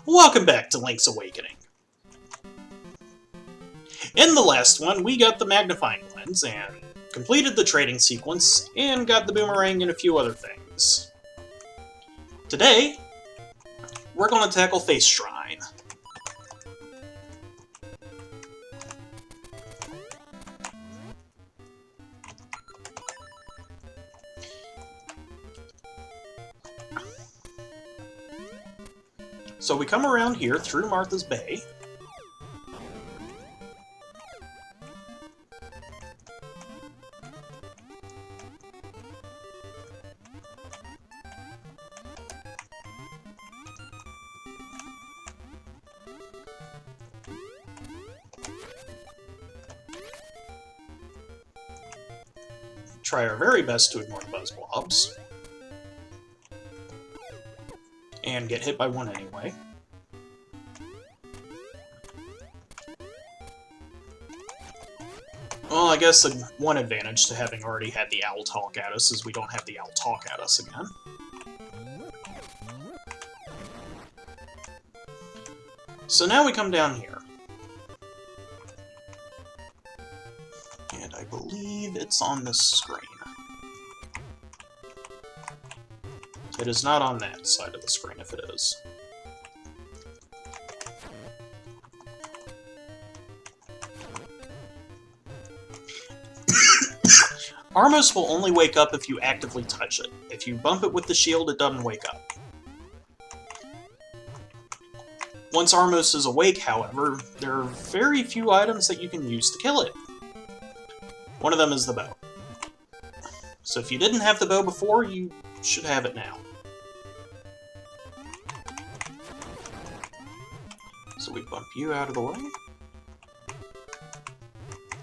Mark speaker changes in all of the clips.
Speaker 1: Welcome back to Link's Awakening. In the last one, we got the magnifying lens and completed the trading sequence and got the boomerang and a few other things. Today, we're going to tackle Face Shrine. So we come around here through Martha's Bay. Try our very best to ignore the buzz blobs. And get hit by one anyway. Well, I guess the one advantage to having already had the owl talk at us is we don't have the owl talk at us again. So now we come down here. And I believe it's on this screen. It is not on that side of the screen if it is. Armos will only wake up if you actively touch it. If you bump it with the shield, it doesn't wake up. Once Armos is awake, however, there are very few items that you can use to kill it. One of them is the bow. So if you didn't have the bow before, you should have it now. So we bump you out of the way.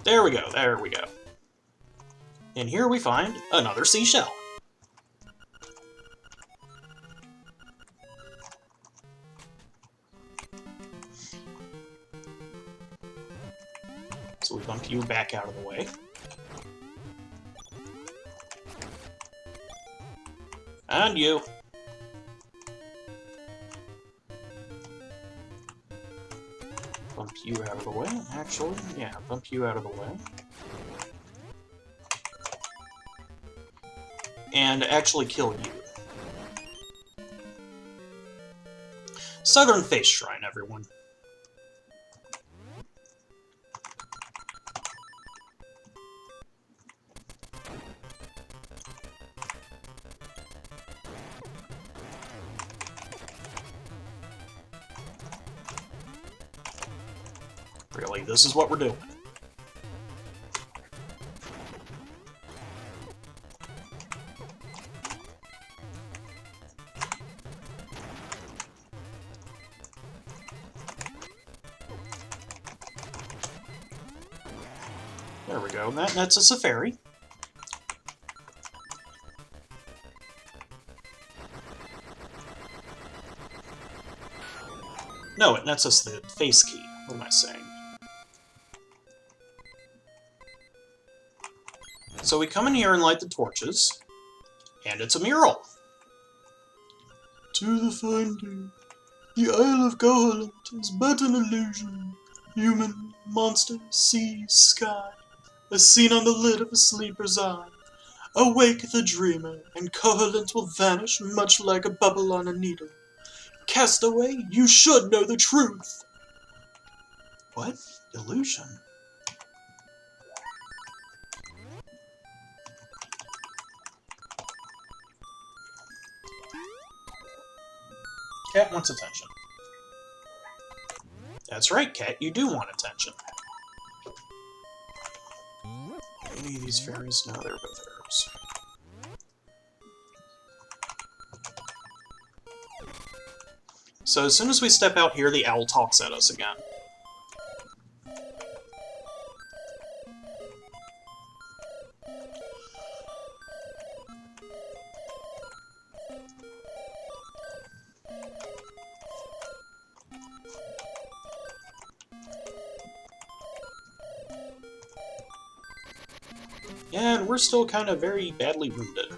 Speaker 1: There we go, there we go. And here we find another seashell. So we bump you back out of the way. And you. Bump you out of the way, actually. Yeah, bump you out of the way. And actually kill you. Southern Face Shrine, everyone. Really, this is what we're doing. There we go. That nets us a fairy. No, it nets us the face key. What am I saying? So we come in here and light the torches, and it's a mural. To the finder, the Isle of Gohalant is but an illusion. Human, monster, sea, sky, a scene on the lid of a sleeper's eye. Awake the dreamer, and Koholint will vanish much like a bubble on a needle. Castaway, you should know the truth! What? Illusion? Cat wants attention. That's right, Cat, you do want attention. Any of these fairies? No, they're both arrows. So as soon as we step out here, the owl talks at us again. And we're still kind of very badly wounded.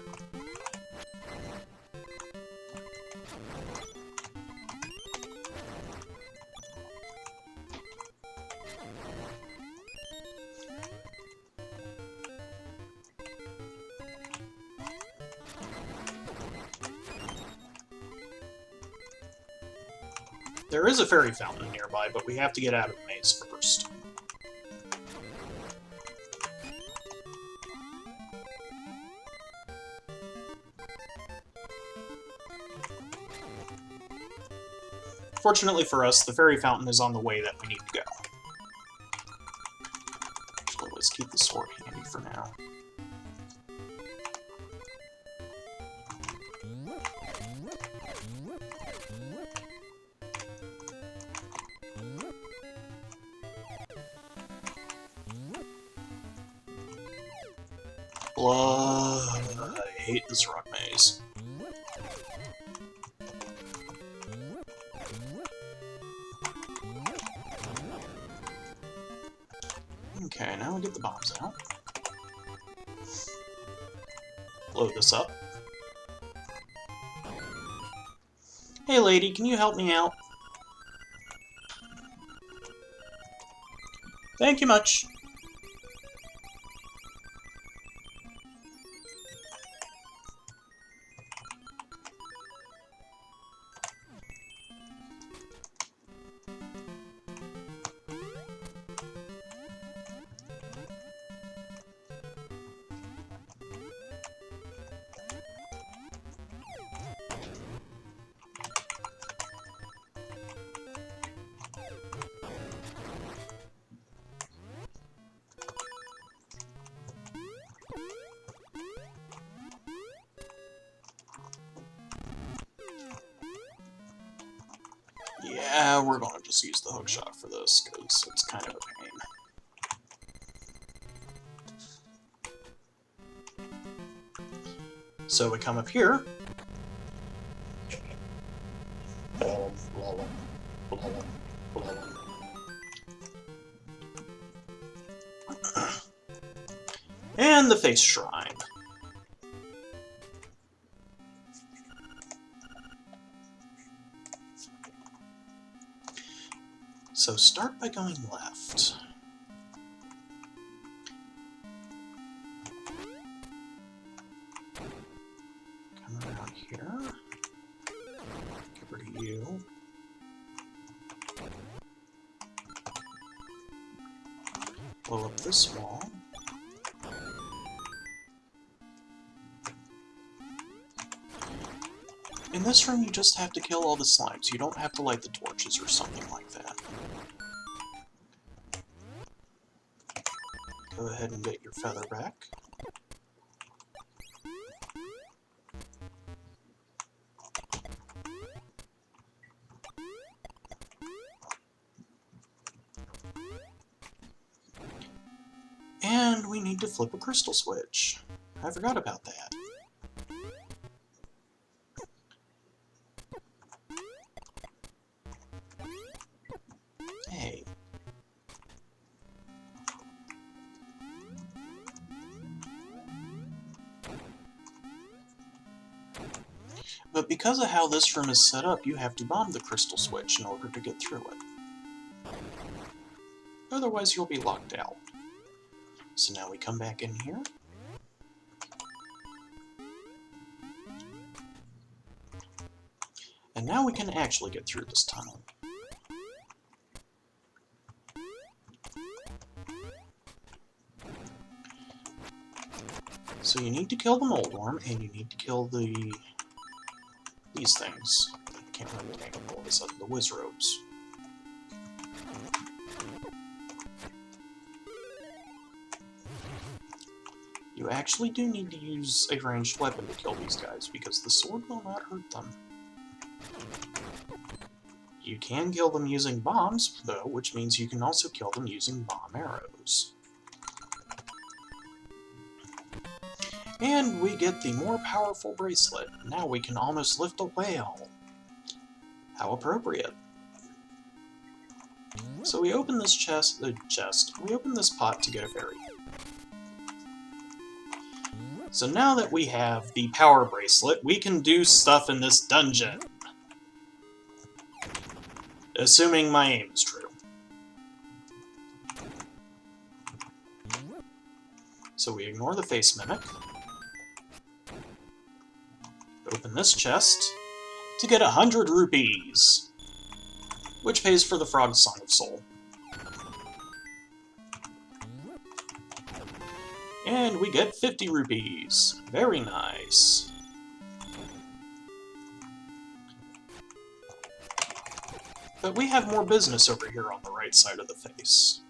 Speaker 1: There is a fairy fountain nearby, but we have to get out of the maze first. Fortunately for us, the fairy fountain is on the way that we need to go. Actually, let's keep the sword handy for now. Blood. I hate this rock maze. Okay, now we get the bombs out. Load this up. Hey lady, can you help me out? Thank you much. Yeah, we're gonna just use the hookshot for this, because it's kind of a pain. So we come up here. And the face shrine. So start by going left. Come around here. Get rid of you. Blow up this wall. In this room, you just have to kill all the slimes. You don't have to light the torches or something like that. Go ahead and get your feather back. And we need to flip a crystal switch. I forgot about that. Hey. But because of how this room is set up, you have to bomb the crystal switch in order to get through it. Otherwise, you'll be locked out. So now we come back in here. And now we can actually get through this tunnel. So you need to kill the Moldworm, and you need to kill these things. I can't remember the name of all of a sudden. The Wizrobes. You actually do need to use a ranged weapon to kill these guys, because the sword will not hurt them. You can kill them using bombs, though, which means you can also kill them using bomb arrows. And we get the more powerful bracelet. Now we can almost lift a whale. How appropriate. So we open this we open this pot to get a fairy. So now that we have the power bracelet, we can do stuff in this dungeon. Assuming my aim is true. So we ignore the face mimic. Open this chest to get 100 rupees. which pays for the Frog's Song of Soul. And we get 50 rupees. Very nice. But we have more business over here on the right side of the face.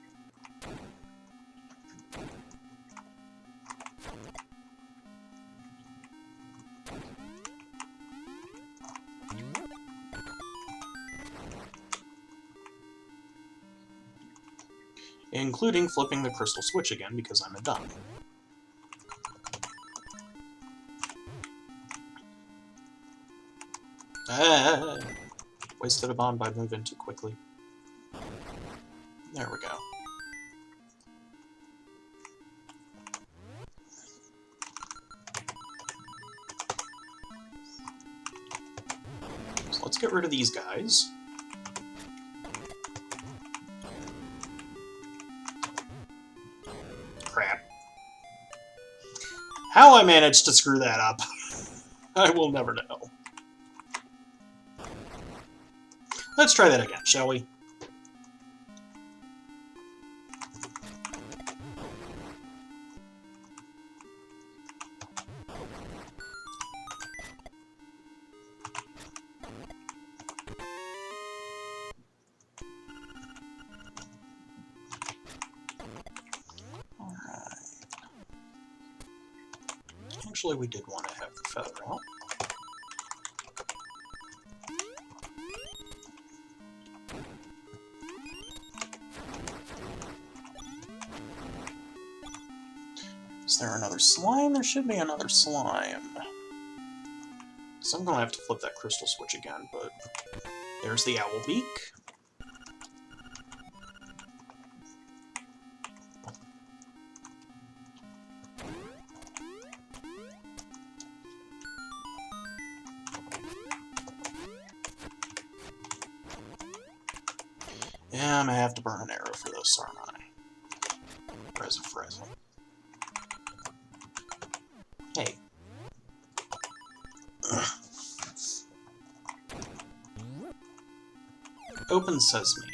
Speaker 1: Including flipping the crystal switch again, because I'm a dumb. Wasted a bomb by moving too quickly. There we go. So let's get rid of these guys. Crap. How I managed to screw that up, I will never know. Let's try that again, shall we? Alright. Actually, we did want to have the feather out. Is there another slime? There should be another slime. So I'm going to have to flip that crystal switch again, but there's the owl beak. Yeah, I'm going to have to burn an arrow for this, aren't I? Frezza. Hey. Open sesame.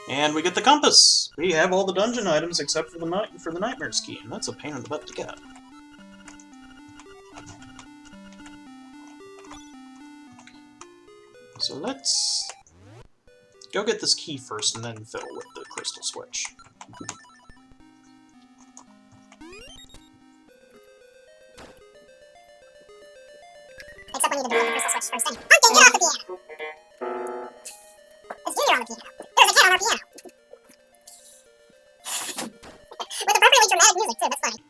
Speaker 1: And we get the compass! We have all the dungeon items except for the Nightmare's Key, and that's a pain in the butt to get. So let's go get this key first and then fiddle with the crystal switch.
Speaker 2: Except we need to do the crystal switch first. Okay, get off the piano! There's Junior on the piano. There's a cat on our piano. With appropriately dramatic music, too, that's funny.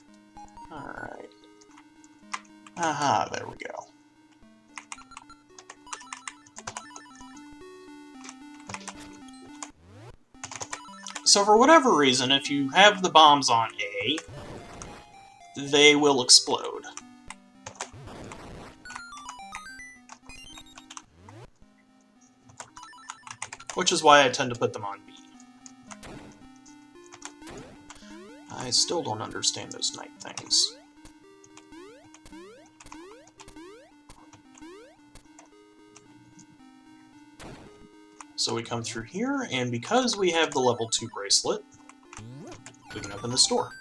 Speaker 1: Alright. Aha, there we go. So for whatever reason, if you have the bombs on A, they will explode. Which is why I tend to put them on B. I still don't understand those night things. So we come through here, and because we have the level 2 bracelet, we can open this door.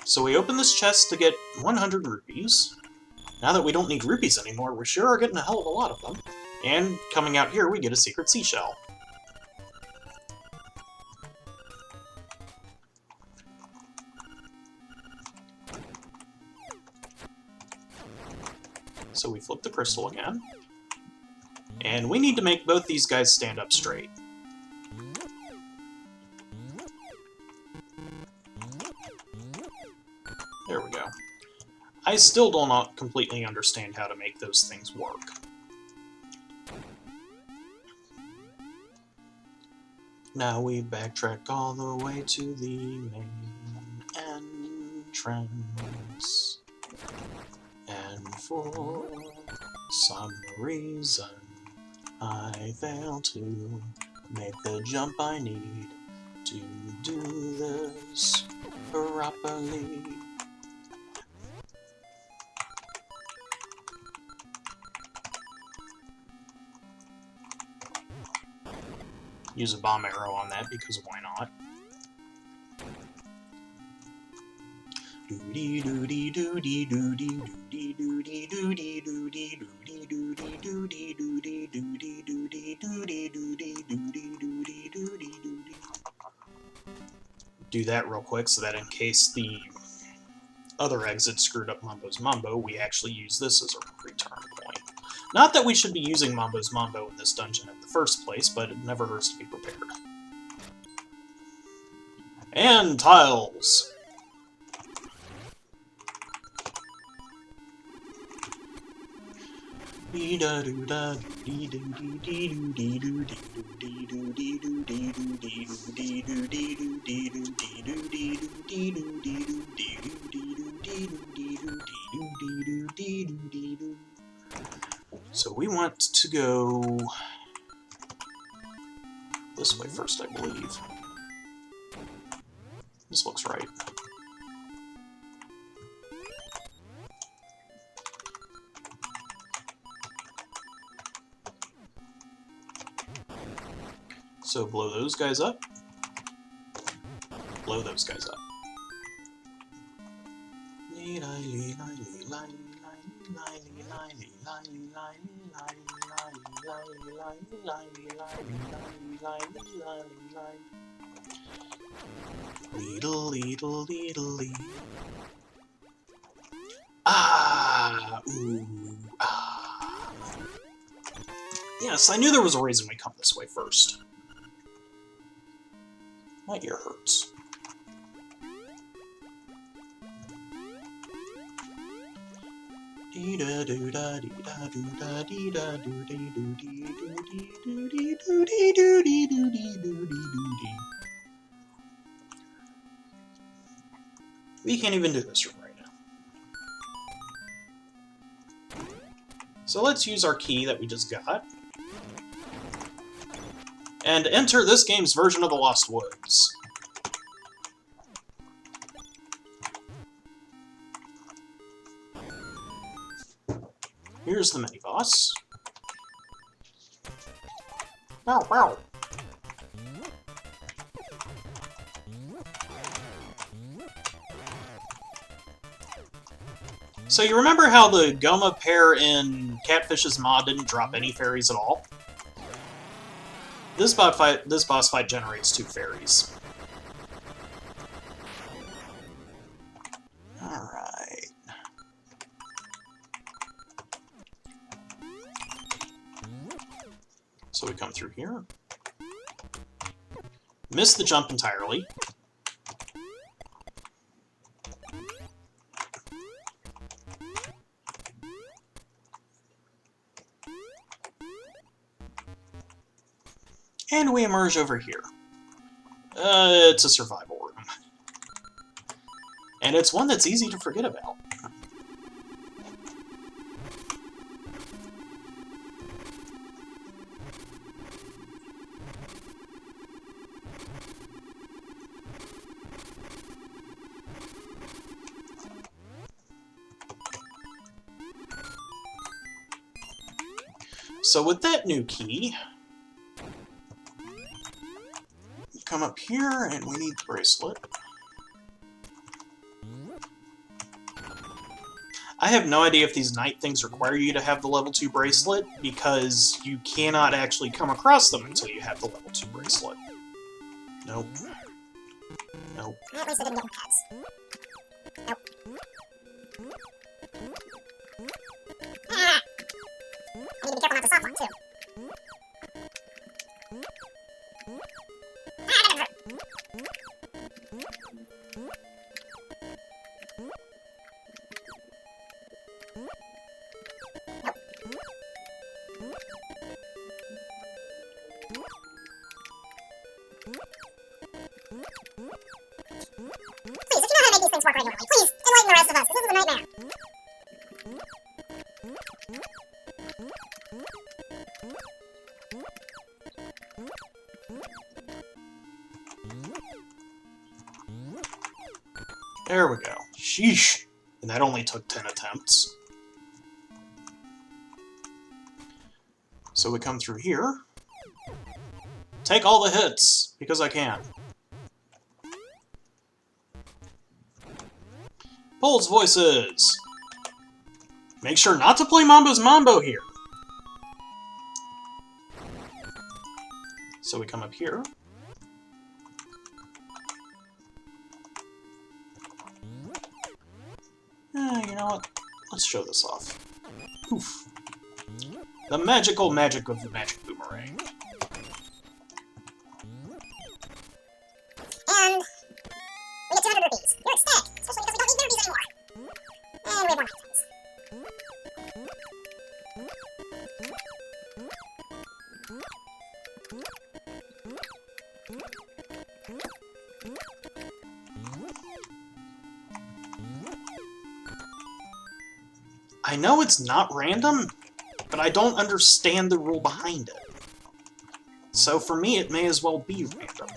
Speaker 1: So we open this chest to get 100 rupees. Now that we don't need rupees anymore, we sure are getting a hell of a lot of them. And coming out here, we get a secret seashell. So we flip the crystal again. And we need to make both these guys stand up straight. There we go. I still do not completely understand how to make those things work. Now we backtrack all the way to the main entrance. And for some reason, I fail to make the jump I need to do this properly. Use a bomb arrow on that, because why not? Do that real quick so that in case the other exit screwed up Mambo's Mambo, we actually use this as a return point. Not that we should be using Mambo's Mambo in this dungeon in the first place, but it never hurts to be prepared. And tiles! So we want to go this way first, I believe. This looks right. So blow those guys up. Blow those guys up. Ah! Ooh! Ah! Yes, I knew there was a reason we come this way first. My ear hurts. We can't even do this room right now. So let's use our key that we just got. And enter this game's version of the Lost Woods. Here's the mini-boss. Wow, wow. So you remember how the Goma pair in Catfish's mod didn't drop any fairies at all? This boss fight generates 2 fairies. Alright. So we come through here. Miss the jump entirely. And we emerge over here. It's a survival room. And it's one that's easy to forget about. So with that new key, come up here, and we need the bracelet. I have no idea if these night things require you to have the level 2 bracelet, because you cannot actually come across them until you have the level 2 bracelet. Nope. Nope.
Speaker 2: At least I didn't get pets. Nope. Ah! I need to be careful not to soft one, too. Please, if you know how to make these things work regularly, please enlighten the rest of us, because this is a nightmare.
Speaker 1: There we go. Sheesh. And that only took 10 attempts. So we come through here. take all the hits, because I can. Polls voices! Make sure not to play Mambo's Mambo here. So we come up here. You know what? Let's show this off. Poof. The magical magic of the magic boomerang.
Speaker 2: And we get 200 rupees. You're ecstatic, especially because we don't need the rupees anymore. And we have more items.
Speaker 1: I know it's not random, but I don't understand the rule behind it. So for me, it may as well be random.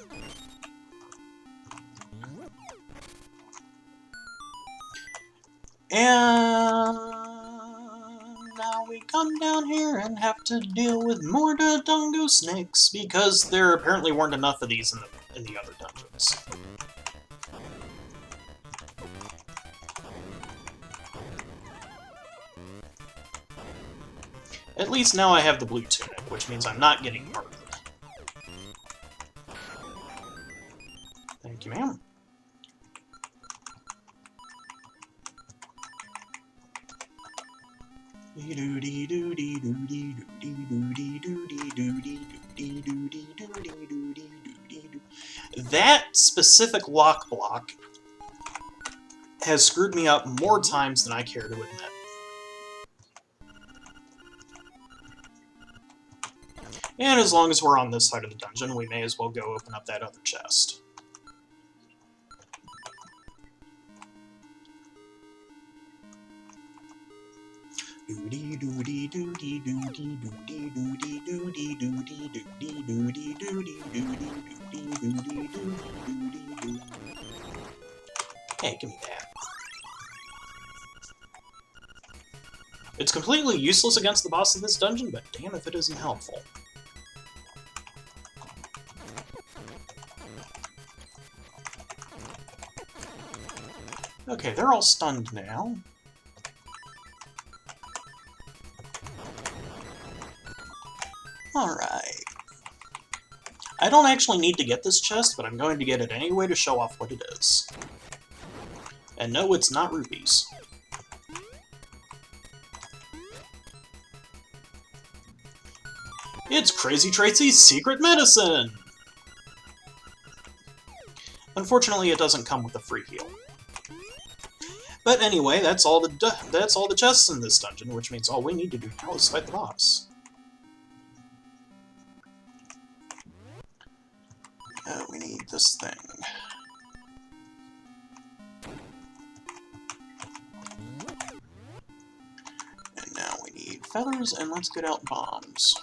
Speaker 1: And now we come down here and have to deal with more Dodongo snakes, because there apparently weren't enough of these in the other dungeons. At least now I have the blue tunic, which means I'm not getting murdered. Thank you, ma'am. That specific lock block has screwed me up more times than I care to admit. And as long as we're on this side of the dungeon, we may as well go open up that other chest. Hey, give me that. It's completely useless against the boss of this dungeon, but damn if it isn't helpful. Okay, they're all stunned now. Alright. I don't actually need to get this chest, but I'm going to get it anyway to show off what it is. And no, it's not rupees. It's Crazy Tracy's secret medicine! Unfortunately, it doesn't come with a free heal. But anyway, that's all the chests in this dungeon, which means all we need to do now is fight the boss. We need this thing. And now we need feathers, and let's get out bombs.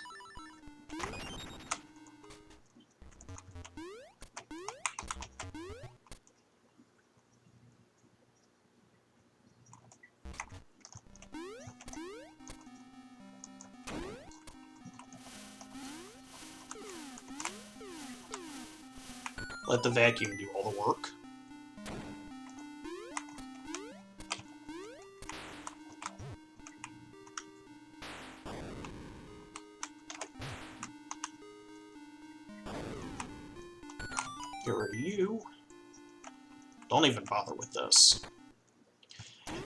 Speaker 1: Let the vacuum do all the work. Get rid of you. Don't even bother with this.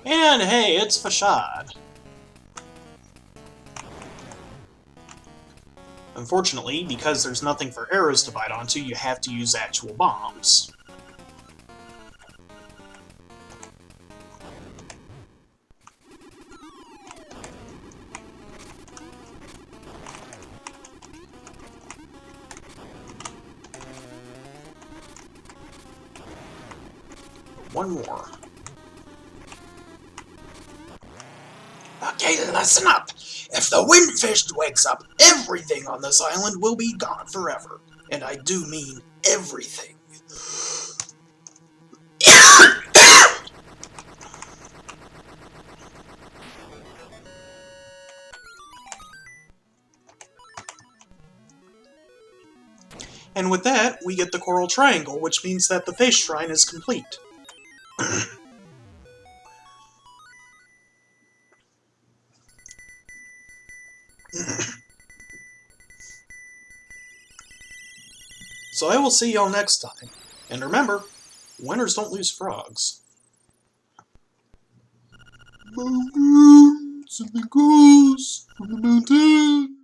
Speaker 1: And hey, it's Fashad. Unfortunately, because there's nothing for arrows to bite onto, you have to use actual bombs. One more. Okay, listen up! If the Windfish wakes up, everything on this island will be gone forever. And I do mean everything. And with that, we get the coral triangle, which means that the face shrine is complete. So I will see y'all next time. And remember, winners don't lose frogs. Mountain, something goes from the mountain.